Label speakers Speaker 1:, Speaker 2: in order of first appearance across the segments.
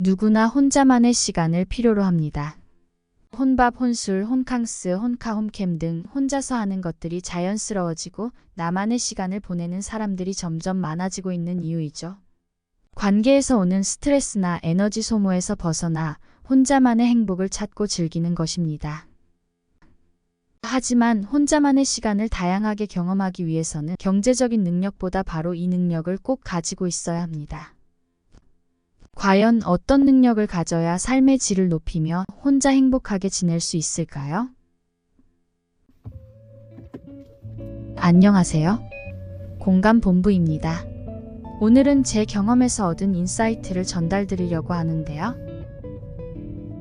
Speaker 1: 누구나 혼자만의 시간을 필요로 합니다. 혼밥, 혼술, 혼캉스, 혼카, 홈캠 등 혼자서 하는 것들이 자연스러워지고 나만의 시간을 보내는 사람들이 점점 많아지고 있는 이유이죠. 관계에서 오는 스트레스나 에너지 소모에서 벗어나 혼자만의 행복을 찾고 즐기는 것입니다. 하지만 혼자만의 시간을 다양하게 경험하기 위해서는 경제적인 능력보다 바로 이 능력을 꼭 가지고 있어야 합니다. 과연 어떤 능력을 가져야 삶의 질을 높이며 혼자 행복하게 지낼 수 있을까요? 안녕하세요. 공감본부입니다. 오늘은 제 경험에서 얻은 인사이트를 전달드리려고 하는데요.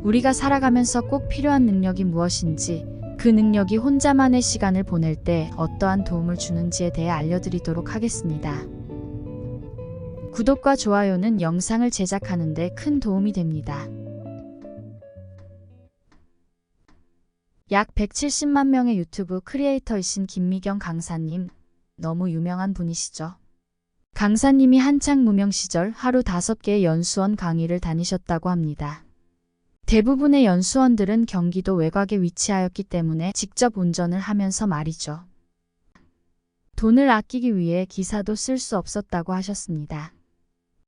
Speaker 1: 우리가 살아가면서 꼭 필요한 능력이 무엇인지, 그 능력이 혼자만의 시간을 보낼 때 어떠한 도움을 주는지에 대해 알려드리도록 하겠습니다. 구독과 좋아요는 영상을 제작하는 데 큰 도움이 됩니다. 약 170만 명의 유튜브 크리에이터이신 김미경 강사님, 너무 유명한 분이시죠? 강사님이 한창 무명 시절 하루 5개의 연수원 강의를 다니셨다고 합니다. 대부분의 연수원들은 경기도 외곽에 위치하였기 때문에 직접 운전을 하면서 말이죠. 돈을 아끼기 위해 기사도 쓸 수 없었다고 하셨습니다.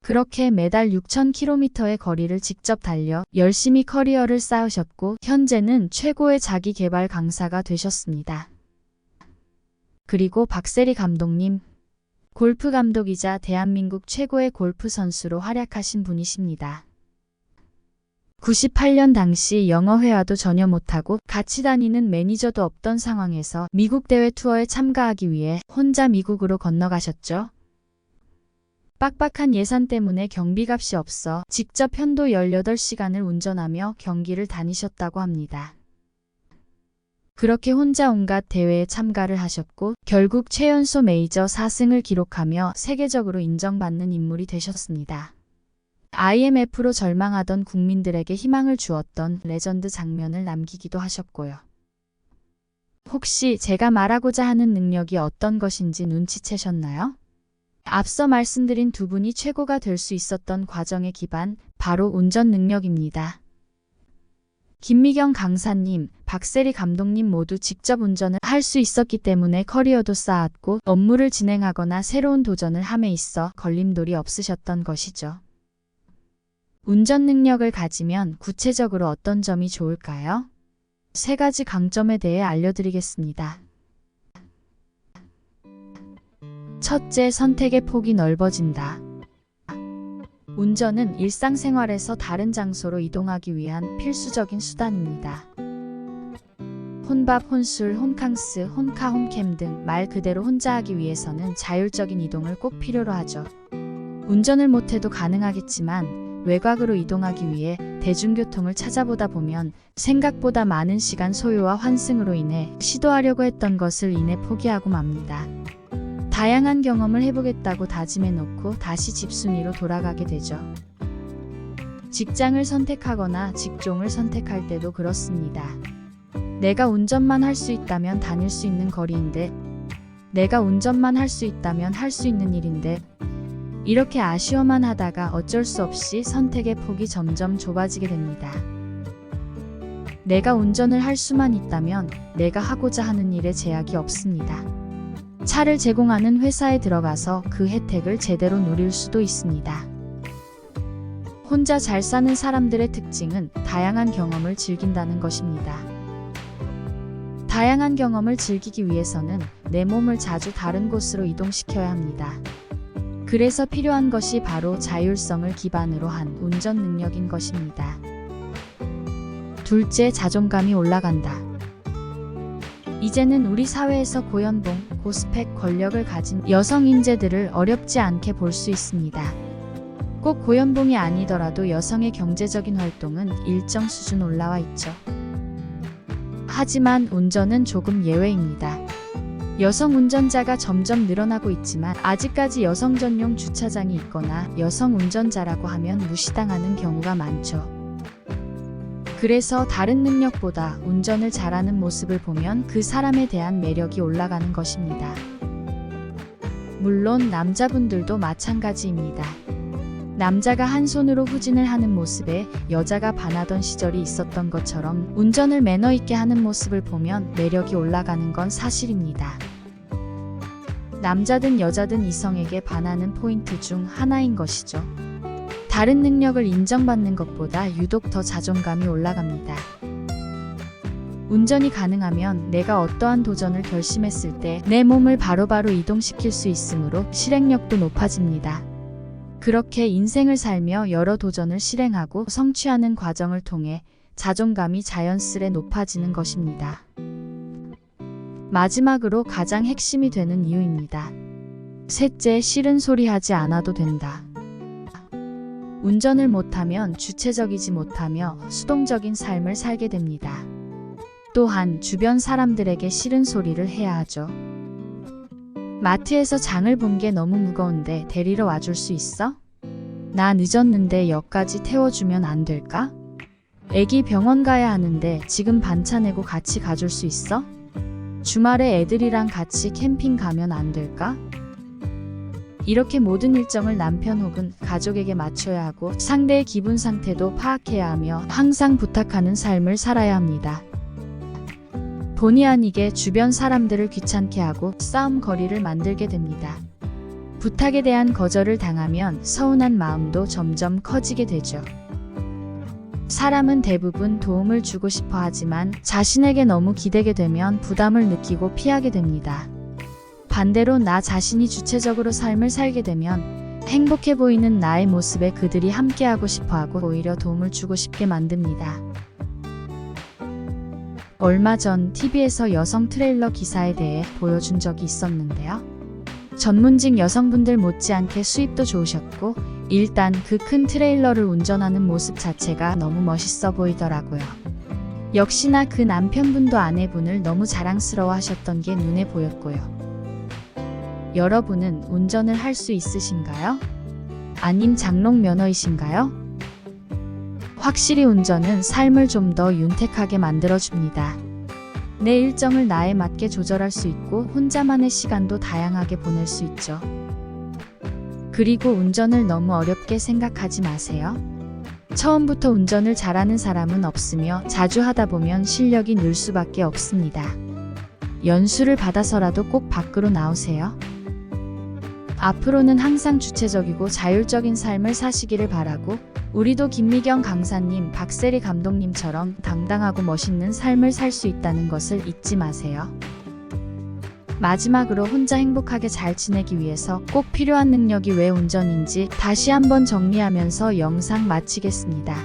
Speaker 1: 그렇게 매달 6,000km의 거리를 직접 달려 열심히 커리어를 쌓으셨고 현재는 최고의 자기개발 강사가 되셨습니다. 그리고 박세리 감독님, 골프 감독이자 대한민국 최고의 골프 선수로 활약하신 분이십니다. 98년 당시 영어 회화도 전혀 못하고 같이 다니는 매니저도 없던 상황에서 미국 대회 투어에 참가하기 위해 혼자 미국으로 건너가셨죠. 빡빡한 예산 때문에 경비값이 없어 직접 편도 18시간을 운전하며 경기를 다니셨다고 합니다. 그렇게 혼자 온갖 대회에 참가를 하셨고 결국 최연소 메이저 4승을 기록하며 세계적으로 인정받는 인물이 되셨습니다. IMF로 절망하던 국민들에게 희망을 주었던 레전드 장면을 남기기도 하셨고요. 혹시 제가 말하고자 하는 능력이 어떤 것인지 눈치채셨나요? 앞서 말씀드린 두 분이 최고가 될 수 있었던 과정의 기반, 바로 운전 능력입니다. 김미경 강사님, 박세리 감독님 모두 직접 운전을 할 수 있었기 때문에 커리어도 쌓았고 업무를 진행하거나 새로운 도전을 함에 있어 걸림돌이 없으셨던 것이죠. 운전 능력을 가지면 구체적으로 어떤 점이 좋을까요? 3가지 강점에 대해 알려드리겠습니다. 첫째, 선택의 폭이 넓어진다. 운전은 일상생활에서 다른 장소로 이동하기 위한 필수적인 수단입니다. 혼밥, 혼술, 혼캉스, 혼카, 홈캠 등 말 그대로 혼자 하기 위해서는 자율적인 이동을 꼭 필요로 하죠. 운전을 못해도 가능하겠지만 외곽으로 이동하기 위해 대중교통을 찾아보다 보면 생각보다 많은 시간 소요와 환승으로 인해 시도하려고 했던 것을 이내 포기하고 맙니다. 다양한 경험을 해보겠다고 다짐해놓고 다시 집순이로 돌아가게 되죠. 직장을 선택하거나 직종을 선택할 때도 그렇습니다. 내가 운전만 할 수 있다면 다닐 수 있는 거리인데, 내가 운전만 할 수 있다면 할 수 있는 일인데, 이렇게 아쉬워만 하다가 어쩔 수 없이 선택의 폭이 점점 좁아지게 됩니다. 내가 운전을 할 수만 있다면 내가 하고자 하는 일에 제약이 없습니다. 차를 제공하는 회사에 들어가서 그 혜택을 제대로 누릴 수도 있습니다. 혼자 잘 사는 사람들의 특징은 다양한 경험을 즐긴다는 것입니다. 다양한 경험을 즐기기 위해서는 내 몸을 자주 다른 곳으로 이동시켜야 합니다. 그래서 필요한 것이 바로 자율성을 기반으로 한 운전 능력인 것입니다. 둘째, 자존감이 올라간다. 이제는 우리 사회에서 고연봉, 고스펙, 권력을 가진 여성 인재들을 어렵지 않게 볼 수 있습니다. 꼭 고연봉이 아니더라도 여성의 경제적인 활동은 일정 수준 올라와 있죠. 하지만 운전은 조금 예외입니다. 여성 운전자가 점점 늘어나고 있지만 아직까지 여성 전용 주차장이 있거나 여성 운전자라고 하면 무시당하는 경우가 많죠. 그래서 다른 능력보다 운전을 잘하는 모습을 보면 그 사람에 대한 매력이 올라가는 것입니다. 물론 남자분들도 마찬가지입니다. 남자가 한 손으로 후진을 하는 모습에 여자가 반하던 시절이 있었던 것처럼 운전을 매너 있게 하는 모습을 보면 매력이 올라가는 건 사실입니다. 남자든 여자든 이성에게 반하는 포인트 중 하나인 것이죠. 다른 능력을 인정받는 것보다 유독 더 자존감이 올라갑니다. 운전이 가능하면 내가 어떠한 도전을 결심했을 때 내 몸을 바로바로 이동시킬 수 있으므로 실행력도 높아집니다. 그렇게 인생을 살며 여러 도전을 실행하고 성취하는 과정을 통해 자존감이 자연스레 높아지는 것입니다. 마지막으로 가장 핵심이 되는 이유입니다. 셋째, 싫은 소리 하지 않아도 된다. 운전을 못하면 주체적이지 못하며 수동적인 삶을 살게 됩니다. 또한 주변 사람들에게 싫은 소리를 해야 하죠. 마트에서 장을 본 게 너무 무거운데 데리러 와줄 수 있어? 나 늦었는데 역까지 태워주면 안 될까? 애기 병원 가야 하는데 지금 반차 내고 같이 가줄 수 있어? 주말에 애들이랑 같이 캠핑 가면 안 될까? 이렇게 모든 일정을 남편 혹은 가족에게 맞춰야 하고 상대의 기분 상태도 파악해야 하며 항상 부탁하는 삶을 살아야 합니다. 본의 아니게 주변 사람들을 귀찮게 하고 싸움 거리를 만들게 됩니다. 부탁에 대한 거절을 당하면 서운한 마음도 점점 커지게 되죠. 사람은 대부분 도움을 주고 싶어 하지만 자신에게 너무 기대게 되면 부담을 느끼고 피하게 됩니다. 반대로 나 자신이 주체적으로 삶을 살게 되면 행복해 보이는 나의 모습에 그들이 함께하고 싶어하고 오히려 도움을 주고 싶게 만듭니다. 얼마 전 TV에서 여성 트레일러 기사에 대해 보여준 적이 있었는데요. 전문직 여성분들 못지않게 수입도 좋으셨고 일단 그 큰 트레일러를 운전하는 모습 자체가 너무 멋있어 보이더라고요. 역시나 그 남편분도 아내분을 너무 자랑스러워 하셨던 게 눈에 보였고요. 여러분은 운전을 할 수 있으신가요? 아님 장롱 면허이신가요? 확실히 운전은 삶을 좀 더 윤택하게 만들어줍니다. 내 일정을 나에 맞게 조절할 수 있고 혼자만의 시간도 다양하게 보낼 수 있죠. 그리고 운전을 너무 어렵게 생각하지 마세요. 처음부터 운전을 잘하는 사람은 없으며 자주 하다 보면 실력이 늘 수밖에 없습니다. 연수를 받아서라도 꼭 밖으로 나오세요. 앞으로는 항상 주체적이고 자율적인 삶을 사시기를 바라고 우리도 김미경 강사님, 박세리 감독님처럼 당당하고 멋있는 삶을 살 수 있다는 것을 잊지 마세요. 마지막으로 혼자 행복하게 잘 지내기 위해서 꼭 필요한 능력이 왜 운전인지 다시 한번 정리하면서 영상 마치겠습니다.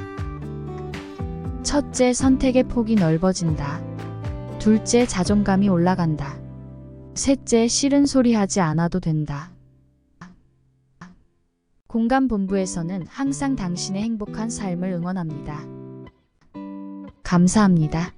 Speaker 1: 첫째, 선택의 폭이 넓어진다. 둘째, 자존감이 올라간다. 셋째, 싫은 소리 하지 않아도 된다. 공감본부에서는 항상 당신의 행복한 삶을 응원합니다. 감사합니다.